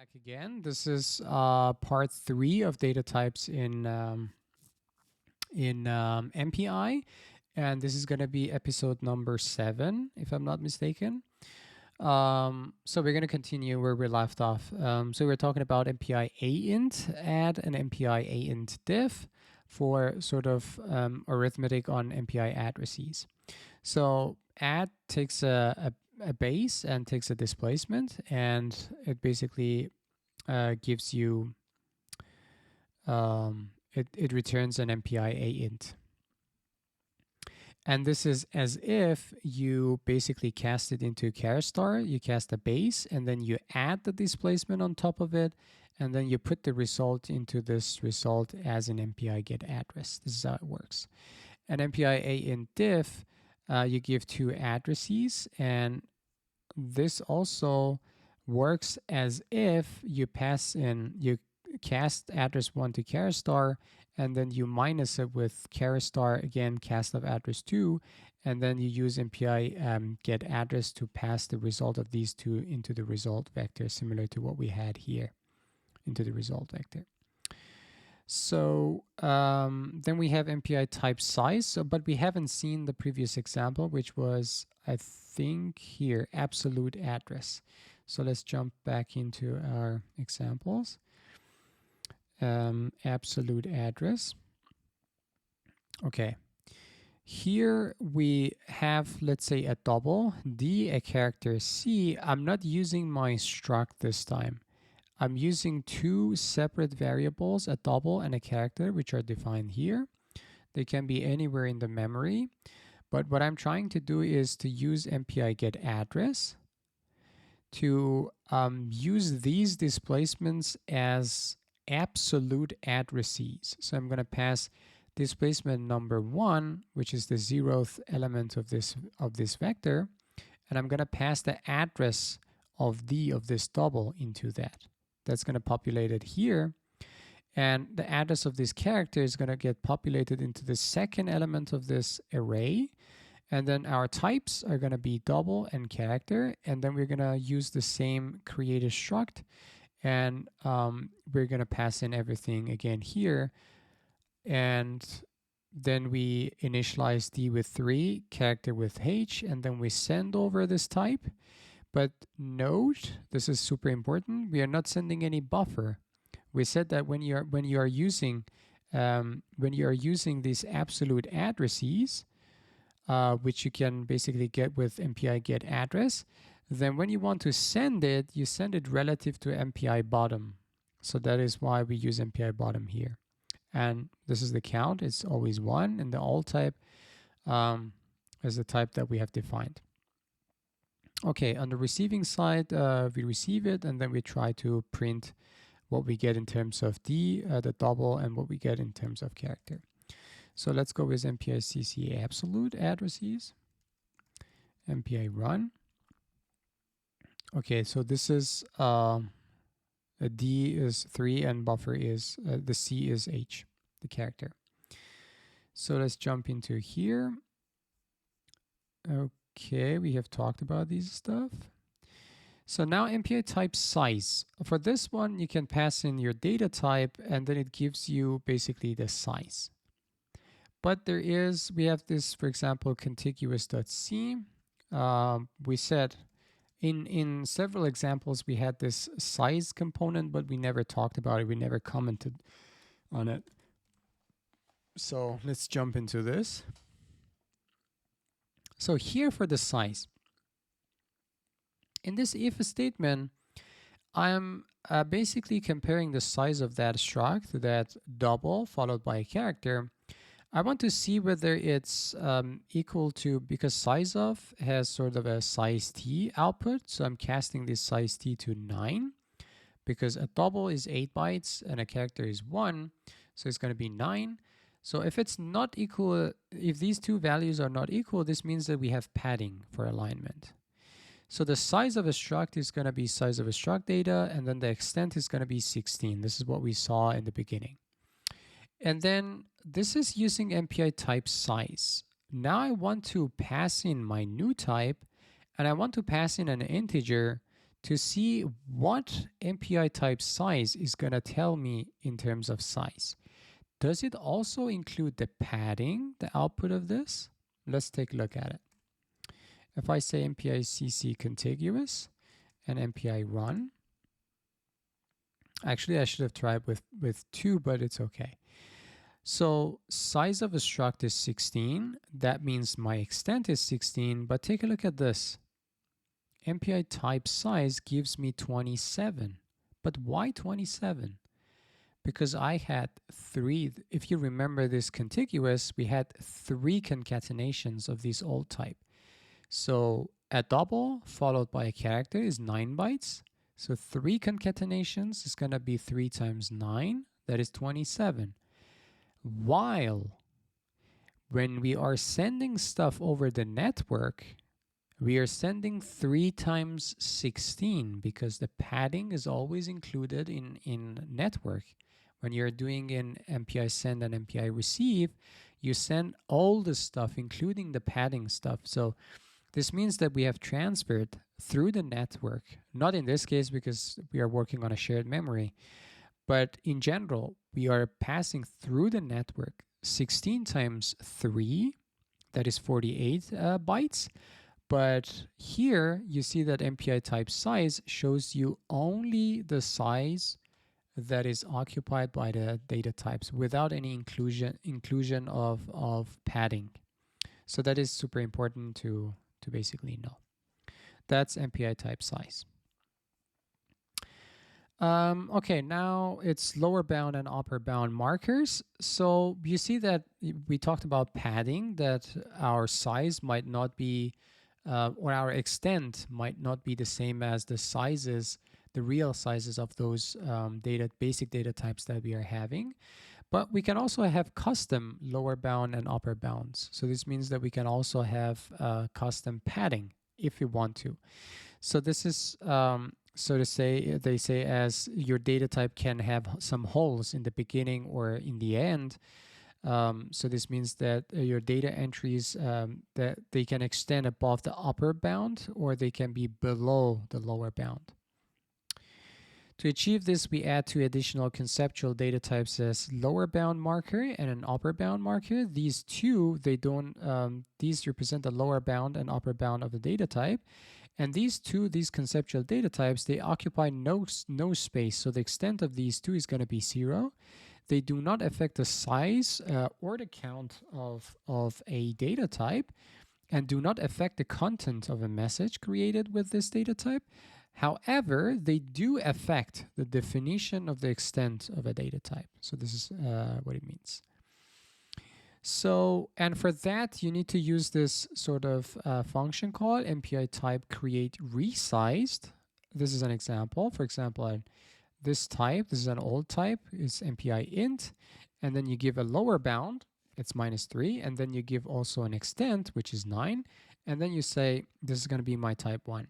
Back again. This is part 3 of data types in MPI, and this is going to be episode number 7, if I'm not mistaken. So we're going to continue where we left off. So we're talking about MPI aint add and MPI aint diff for sort of arithmetic on MPI addresses. So add takes a base and takes a displacement, and it basically gives you it returns an MPI aint. And this is as if you basically cast it into char star. You cast a base and then you add the displacement on top of it, and then you put the result into this result as an MPI get address. This is how it works. An MPI aint diff, you give two addresses, and this also works as if you pass in, you cast address 1 to char star, and then you minus it with char star, again cast of address 2, and then you use MPI get address to pass the result of these two into the result vector, similar to what we had here into the result vector. So then we have MPI type size, but we haven't seen the previous example, which was, I think, here, absolute address. So let's jump back into our examples. Absolute address. Okay. Here we have, let's say, a double, D, a character C. I'm not using my struct this time. I'm using two separate variables, a double and a character, which are defined here. They can be anywhere in the memory. But what I'm trying to do is to use MPI get address to use these displacements as absolute addresses. So I'm going to pass displacement number 1, which is the 0th element of this vector, and I'm going to pass the address of D of this double into that. That's going to populate it here, and the address of this character is going to get populated into the second element of this array, and then our types are going to be double and character, and then we're going to use the same create a struct, and we're going to pass in everything again here, and then we initialize D with 3, character with H, and then we send over this type. But note, this is super important, we are not sending any buffer. We said that when you are using these absolute addresses, which you can basically get with MPI get address, then when you want to send it, you send it relative to MPI bottom. So that is why we use MPI bottom here. And this is the count, it's always 1, and the all type is the type that we have defined. Okay, on the receiving side, we receive it, and then we try to print what we get in terms of D, the double, and what we get in terms of character. So let's go with MPI CC absolute addresses, MPI run. Okay, so this is a D is 3 and buffer is, the C is H, the character. So let's jump into here. Okay, we have talked about these stuff. So now MPI type size. For this one, you can pass in your data type, and then it gives you basically the size. But we have this, for example, contiguous.c. We said in several examples we had this size component, but we never talked about it. We never commented on it. So let's jump into this. So here for the size. In this if statement, I'm basically comparing the size of that struct to that double followed by a character. I want to see whether it's equal to, because size of has sort of a size t output. So I'm casting this size t to 9, because a double is 8 bytes and a character is 1. So it's going to be 9. So if it's not equal, if these two values are not equal, this means that we have padding for alignment. So the size of a struct is going to be size of a struct data, and then the extent is going to be 16. This is what we saw in the beginning. And then this is using MPI type size. Now I want to pass in my new type, and I want to pass in an integer to see what MPI type size is going to tell me in terms of size. Does it also include the padding, the output of this? Let's take a look at it. If I say MPI CC contiguous and MPI run, actually I should have tried with 2, but it's okay. So size of a struct is 16. That means my extent is 16, but take a look at this. MPI type size gives me 27. But why 27? Because I had 3, if you remember this contiguous, we had 3 concatenations of this old type. So a double followed by a character is 9 bytes. So 3 concatenations is going to be 3 times 9, that is 27. While when we are sending stuff over the network, we are sending 3 times 16 because the padding is always included in network. When you're doing an MPI send and MPI receive, you send all the stuff, including the padding stuff. So this means that we have transferred through the network, not in this case because we are working on a shared memory, but in general, we are passing through the network 16 times 3, that is 48 bytes. But here you see that MPI type size shows you only the size that is occupied by the data types without any inclusion of padding. So that is super important to basically know. That's MPI type size. Okay, now it's lower bound and upper bound markers. So you see that we talked about padding, that our size might not be, or our extent might not be the same as the sizes, the real sizes of those basic data types that we are having. But we can also have custom lower bound and upper bounds. So this means that we can also have custom padding if we want to. So this is, so to say, they say as your data type can have some holes in the beginning or in the end. So this means that your data entries, that they can extend above the upper bound or they can be below the lower bound. To achieve this, we add 2 additional conceptual data types as lower bound marker and an upper bound marker. These two, these represent the lower bound and upper bound of the data type. And these conceptual data types, they occupy no space. So the extent of these two is going to be 0. They do not affect the size or the count of a data type and do not affect the content of a message created with this data type. However, they do affect the definition of the extent of a data type. So this is what it means. So, and for that, you need to use this sort of function called MPI type create resized. This is an example. For example, this type, this is an old type, is MPI int, and then you give a lower bound, it's -3, and then you give also an extent, which is 9, and then you say, this is going to be my type 1.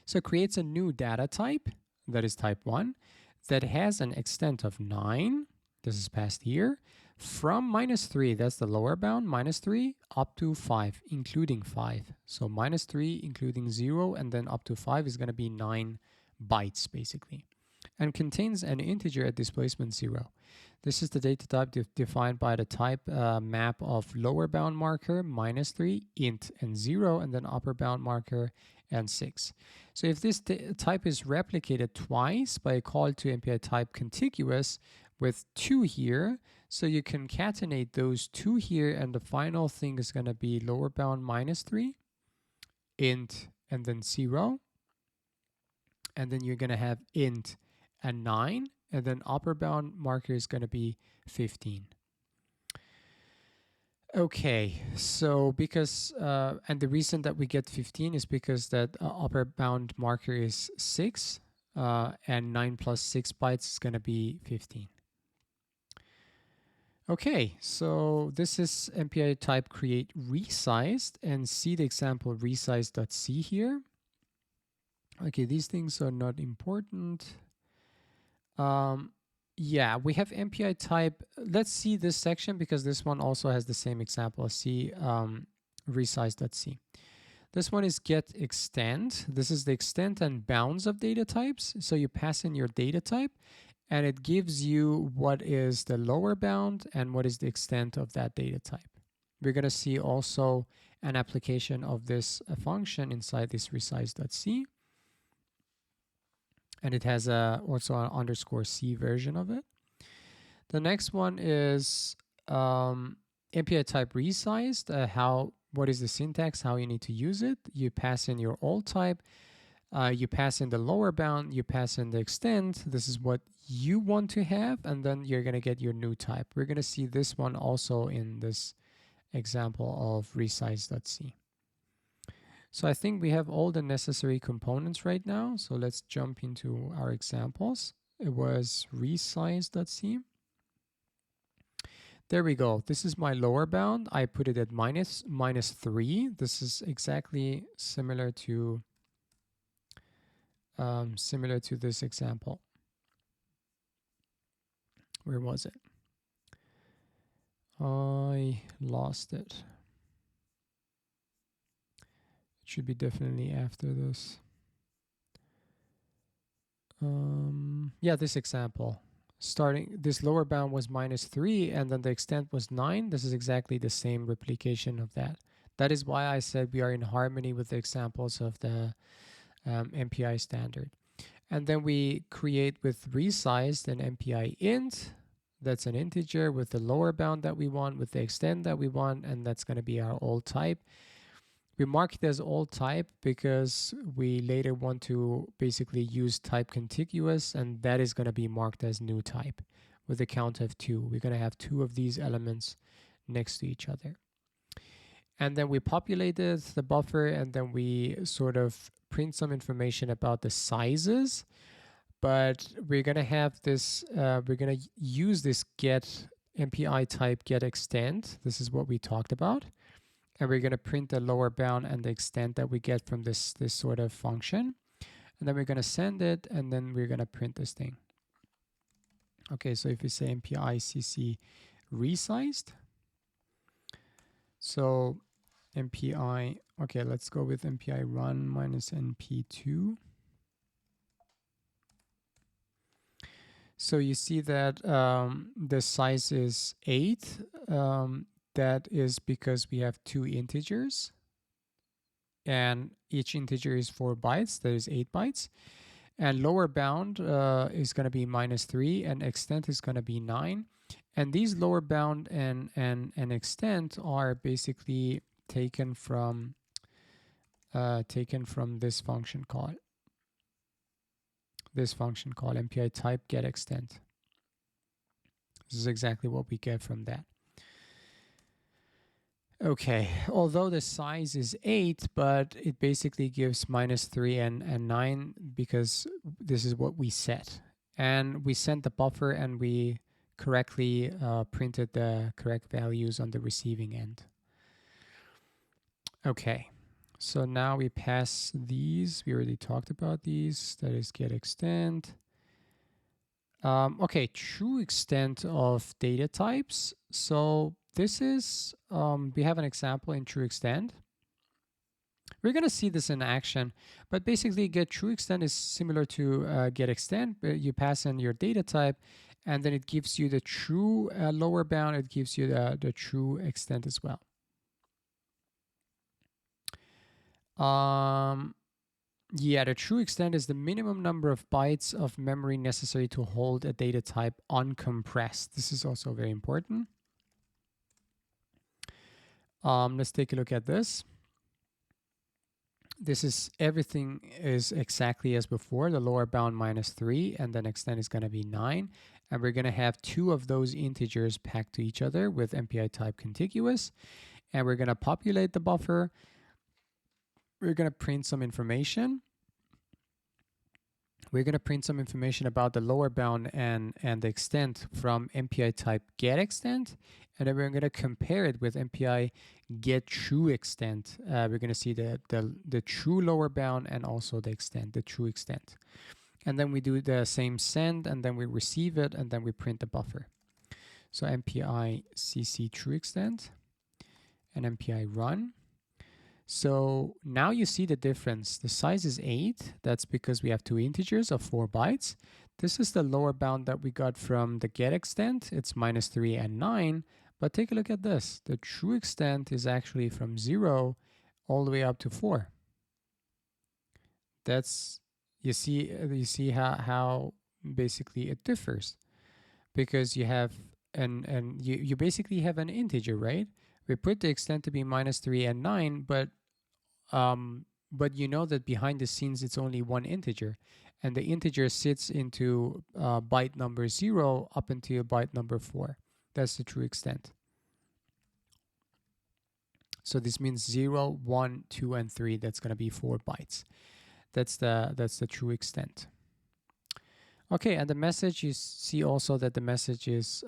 So it creates a new data type, that is type 1, that has an extent of 9, this is passed here, from -3, that's the lower bound, -3, up to 5, including 5. So -3, including 0, and then up to 5 is going to be 9 bytes, basically. And contains an integer at displacement 0. This is the data type defined by the type map of lower bound marker, -3, int, and 0, and then upper bound marker, and 6. So if this type is replicated twice by a call to MPI type contiguous with 2 here, so you concatenate those 2 here, and the final thing is going to be lower bound -3, int, and then 0. And then you're going to have int and 9, and then upper bound marker is going to be 15. Okay, so because, and the reason that we get 15 is because that upper bound marker is 6, and 9 plus 6 bytes is going to be 15. Okay, so this is MPI type create resized, and see the example resized.c here. Okay, these things are not important. Yeah, we have MPI type. Let's see this section because this one also has the same example. See resize.c. This one is get extent. This is the extent and bounds of data types. So you pass in your data type and it gives you what is the lower bound and what is the extent of that data type. We're going to see also an application of this function inside this resize.c. And it has also an _c version of it. The next one is MPI type resized. What is the syntax, how you need to use it. You pass in your old type, you pass in the lower bound, you pass in the extent. This is what you want to have, and then you're going to get your new type. We're going to see this one also in this example of resize.c. So I think we have all the necessary components right now. So let's jump into our examples. It was resize.c. There we go. This is my lower bound. I put it at minus 3. This is exactly similar to this example. Where was it? I lost it. It should be definitely after this. Yeah, this example. Starting, this lower bound was minus 3 and then the extent was 9. This is exactly the same replication of that. That is why I said we are in harmony with the examples of the MPI standard. And then we create with resized an MPI int. That's an integer with the lower bound that we want, with the extent that we want, and that's going to be our old type. We mark it as old type because we later want to basically use type contiguous, and that is going to be marked as new type with a count of 2. We're going to have 2 of these elements next to each other. And then we populated the buffer, and then we sort of print some information about the sizes. But we're going to have this, we're going to use this get MPI type get extent. This is what we talked about. And we're going to print the lower bound and the extent that we get from this sort of function. And then we're going to send it, and then we're going to print this thing. Okay, so if we say MPI CC resized. So MPI, okay, let's go with MPI run minus NP2. So you see that the size is 8. That is because we have 2 integers. And each integer is 4 bytes. That is 8 bytes. And lower bound is going to be minus 3. And extent is going to be 9. And these lower bound and extent are basically taken from this function call. This function called MPI type get extent. This is exactly what we get from that. Okay, although the size is 8, but it basically gives minus 3 and 9 because this is what we set. And we sent the buffer and we correctly printed the correct values on the receiving end. Okay, so now we pass these. We already talked about these. That is get extent. Okay, true extent of data types. So this is, we have an example in true extent. We're going to see this in action, but basically get true extent is similar to get extent. You pass in your data type, and then it gives you the true lower bound. It gives you the true extent as well. Yeah, the true extent is the minimum number of bytes of memory necessary to hold a data type uncompressed. This is also very important. Let's take a look at this. This is, everything is exactly as before. The lower bound minus 3, and then extent is going to be 9. And we're going to have 2 of those integers packed to each other with MPI type contiguous. And we're going to populate the buffer. We're going to print some information. We're going to print some information about the lower bound and the extent from MPI type get extent. And then we're going to compare it with MPI get true extent. We're going to see the true lower bound and also the extent, the true extent. And then we do the same send, and then we receive it, and then we print the buffer. So MPI CC true extent and MPI run. So now you see the difference. The size is 8. That's because we have two integers of 4 bytes. This is the lower bound that we got from the get extent. It's -3 and 9. But take a look at this. The true extent is actually from 0 all the way up to 4. That's, you see how basically it differs, because you have you basically have an integer, right? We put the extent to be -3 and 9, but you know that behind the scenes it's only one integer, and the integer sits into byte number 0 up until byte number 4. That's the true extent. So this means 0, 1, 2, and 3. That's going to be 4 bytes. That's the true extent. Okay, and the message, you see also that the message is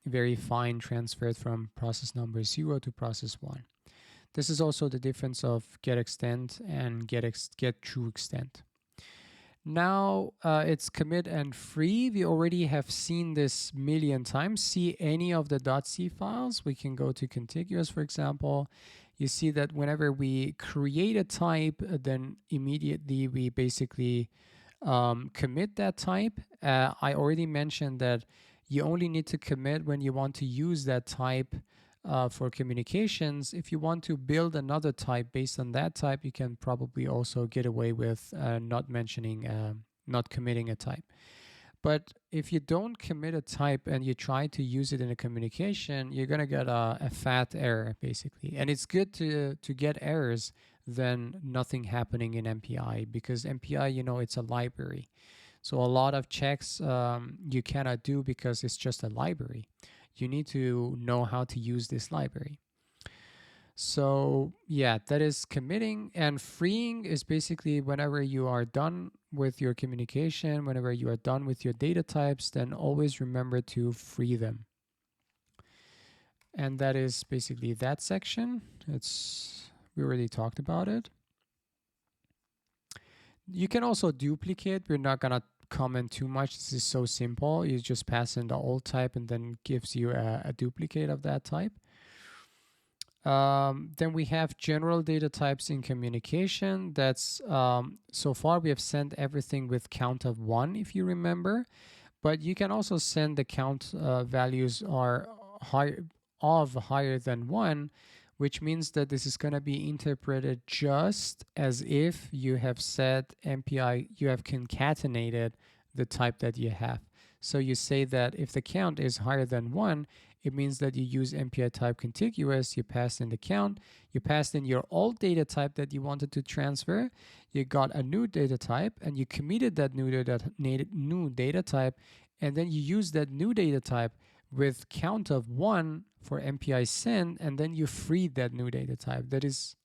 very fine, transferred from process number 0 to process 1. This is also the difference of get extent and get true extent. Now it's commit and free. We already have seen this a million times. See any of the .c files. We can go to contiguous, for example. You see that whenever we create a type, then immediately we basically commit that type. I already mentioned that you only need to commit when you want to use that type for communications. If you want to build another type based on that type, you can probably also get away with not committing a type. But if you don't commit a type and you try to use it in a communication, you're going to get a fat error, basically. And it's good to get errors than nothing happening in MPI, because MPI, you know, it's a library. So a lot of checks you cannot do because it's just a library. You need to know how to use this library. So yeah, that is committing. And freeing is basically whenever you are done with your communication, whenever you are done with your data types, then always remember to free them. And that is basically that section. We already talked about it. You can also duplicate. We're not gonna comment too much. This is so simple. You just pass in the old type and then gives you a duplicate of that type. Then we have general data types in communication. That's so far we have sent everything with count of 1, if you remember. But you can also send the count values are higher than 1, which means that this is going to be interpreted just as if you have said MPI, you have concatenated the type that you have. So you say that if the count is higher than 1, it means that you use MPI type contiguous, you passed in the count, you passed in your old data type that you wanted to transfer, you got a new data type, and you committed that new data type, and then you use that new data type with count of 1 for MPI send, and then you freed that new data type. That is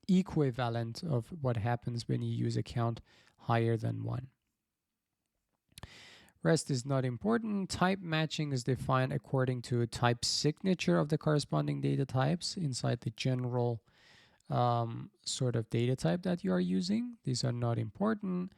equivalent of what happens when you use a count higher than 1. Rest is not important. Type matching is defined according to a type signature of the corresponding data types inside the general sort of data type that you are using. These are not important.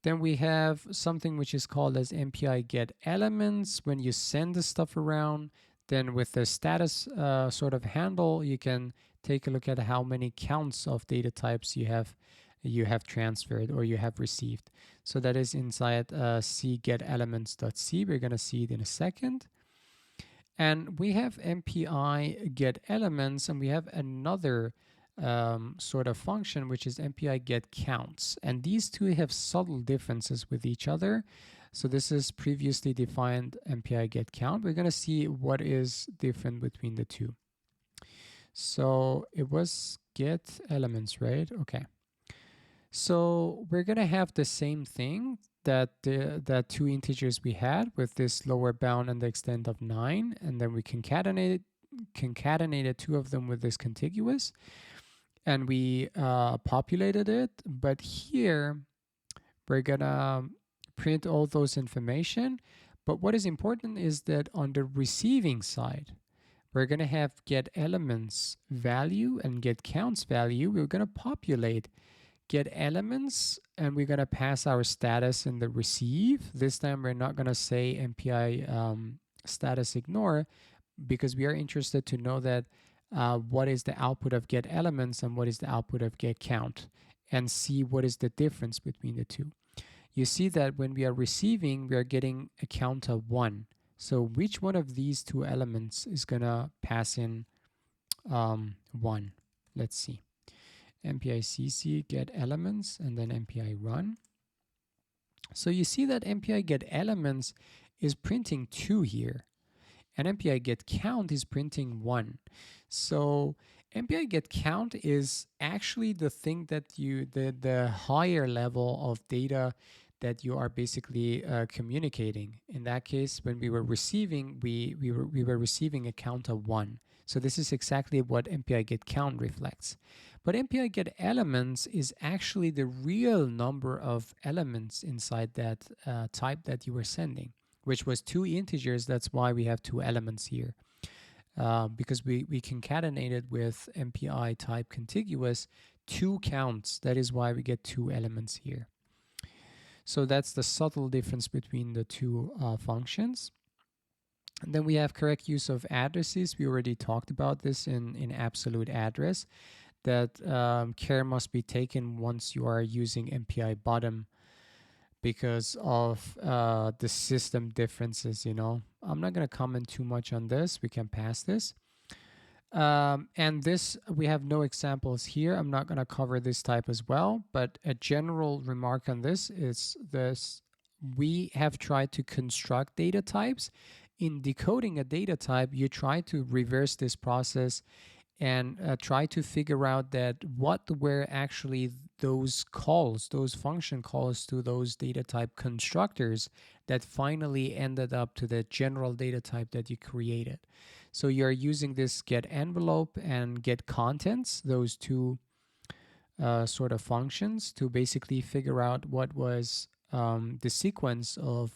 Then we have something which is called as MPI get elements. When you send the stuff around, then with the status sort of handle, you can take a look at how many counts of data types you have transferred or you have received. So that is inside c get elements.c. We're going to see it in a second. And we have MPI get elements, and we have another sort of function, which is MPI get counts. And these two have subtle differences with each other. So this is previously defined MPI get count. We're going to see what is different between the two. So it was get elements, right? Okay. So we're going to have the same thing that the two integers we had with this lower bound and the extent of 9. And then we concatenated two of them with this contiguous. And we populated it. But here we're going to print all those information. But what is important is that on the receiving side, we're going to have get elements value and get counts value. We're going to populate get elements, and we're going to pass our status in the receive. This time we're not going to say MPI status ignore, because we are interested to know that what is the output of get elements and what is the output of get count, and see what is the difference between the two. You see that when we are receiving, we are getting a count of 1. So which one of these two elements is going to pass in 1? Let's see. MPI CC get elements and then MPI run. So you see that MPI get elements is printing 2 here, and MPI get count is printing 1. So MPI get count is actually the thing that the higher level of data that you are basically communicating. In that case, when we were receiving, we were receiving a count of 1. So this is exactly what MPI get count reflects. But MPI get elements is actually the real number of elements inside that type that you were sending, which was 2 integers. That's why we have 2 elements here. Because we concatenated with MPI type contiguous 2 counts. That is why we get 2 elements here. So that's the subtle difference between the two functions. And then we have correct use of addresses. We already talked about this in absolute address, that care must be taken once you are using MPI bottom because of the system differences, you know. I'm not going to comment too much on this. We can pass this. And this, we have no examples here. I'm not going to cover this type as well, but a general remark on this is this: we have tried to construct data types. In decoding a data type, you try to reverse this process and try to figure out that what were actually those calls, those function calls to those data type constructors that finally ended up to the general data type that you created. So you're using this get envelope and get contents, those two sort of functions, to basically figure out what was the sequence of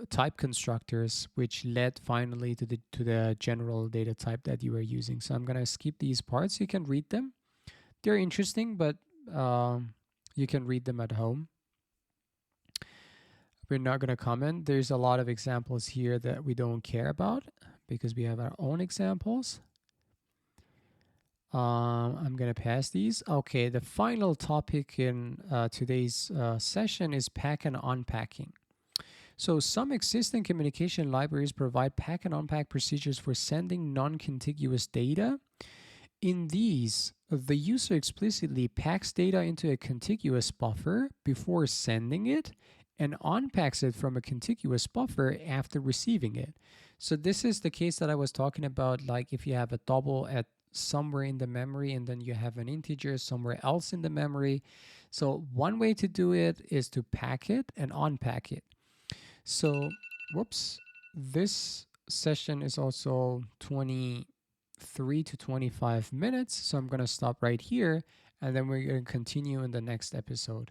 type constructors which led finally to the general data type that you were using. So I'm going to skip these parts. You can read them. They're interesting, but you can read them at home. We're not going to comment. There's a lot of examples here that we don't care about because we have our own examples. I'm going to pass these. Okay, the final topic in today's session is pack and unpacking. So some existing communication libraries provide pack and unpack procedures for sending non-contiguous data. In these, the user explicitly packs data into a contiguous buffer before sending it and unpacks it from a contiguous buffer after receiving it. So this is the case that I was talking about, like if you have a double at somewhere in the memory and then you have an integer somewhere else in the memory. So one way to do it is to pack it and unpack it. So, whoops, this session is also 23 to 25 minutes. So I'm going to stop right here and then we're going to continue in the next episode.